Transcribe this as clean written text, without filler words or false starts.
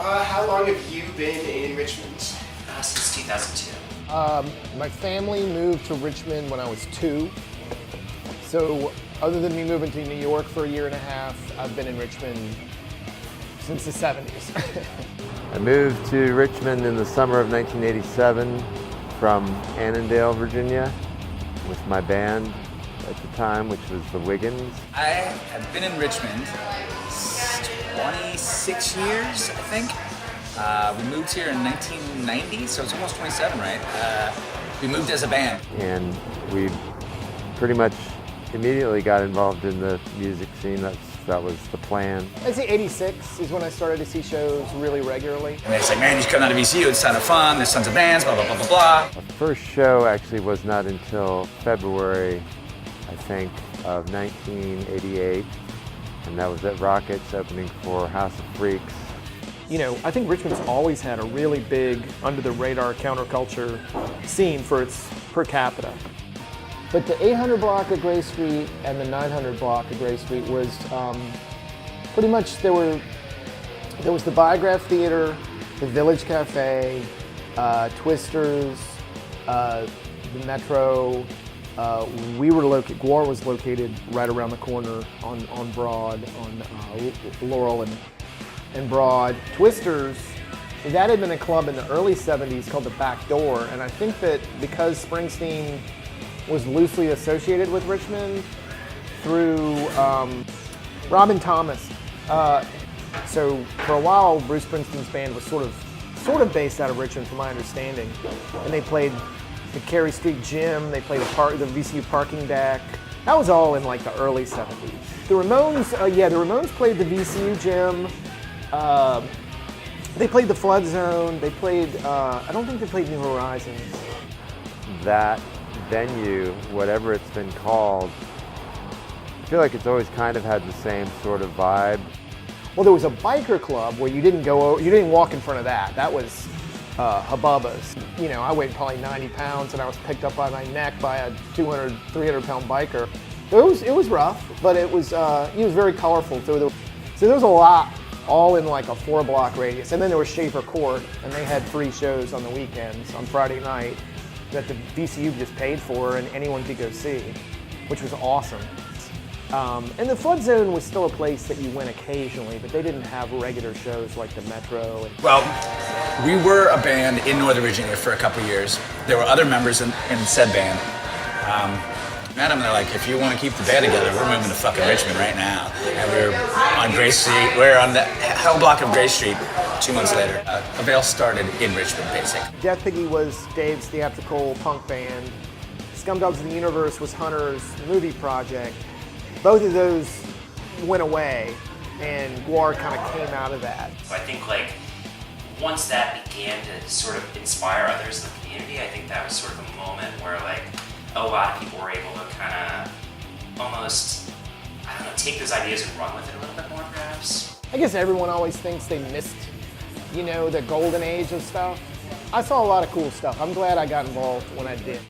How long have you been in Richmond? Since 2002. My family moved to Richmond when I was 2. So other than me moving to New York for a year and a half, I've been in Richmond since the 70s. I moved to Richmond in the summer of 1987 from Annandale, Virginia, with my band at the time, which was the Wiggins. I have been in Richmond 26 years, I think. We moved here in 1990, so it's almost 27, right? We moved as a band. And we pretty much immediately got involved in the music scene. That was the plan. I'd say 86 is when I started to see shows really regularly. And it's like, man, you should come down to VCU, it's a ton of fun, there's tons of bands, blah, blah, blah, blah, blah. Our first show actually was not until February, I think, of 1988. And that was at Rockets, opening for House of Freaks. You know, I think Richmond's always had a really big, under-the-radar counterculture scene for its per capita. But the 800 block of Gray Street and the 900 block of Gray Street was pretty much, there was the Biograph Theater, the Village Cafe, Twisters, the Metro. Gwar was located right around the corner on Broad, on Laurel and Broad. Twisters, that had been a club in the early 70s called the Back Door, and I think that because Springsteen was loosely associated with Richmond through Robin Thomas. So for a while, Bruce Springsteen's band was sort of based out of Richmond, from my understanding, and they played the Carey Street Gym. They played the VCU parking deck. That was all in like the early 70s. The Ramones, the Ramones played the VCU Gym. They played the Flood Zone. They played, I don't think they played New Horizons. That venue, whatever it's been called, I feel like it's always kind of had the same sort of vibe. Well, there was a biker club where you didn't walk in front of that. That was Hububba's. You know, I weighed probably 90 pounds and I was picked up by my neck by a 200, 300 pound biker. It was rough, but it was very colorful too. So there was a lot, all in like a 4-block radius. And then there was Schaefer Court, and they had 3 shows on the weekends on Friday night that the VCU just paid for and anyone could go see, which was awesome. And the Flood Zone was still a place that you went occasionally, but they didn't have regular shows like the Metro. Well, we were a band in Northern Virginia for a couple of years. There were other members in said band. Met them, they're like, if you want to keep the band together, we're moving to fucking Richmond right now. And we're on Gray Street, we're on the hell block of Gray Street 2 months later. Avail started in Richmond, basically. Death Piggy was Dave's theatrical punk band. Scumdogs of the Universe was Hunter's movie project. Both of those went away, and Gwar kind of came out of that. I think like once that began to sort of inspire others in the community, I think that was sort of a moment where like a lot of people were able to kind of almost, I don't know, take those ideas and run with it a little bit more perhaps. I guess everyone always thinks they missed, you know, the golden age of stuff. I saw a lot of cool stuff. I'm glad I got involved when I did.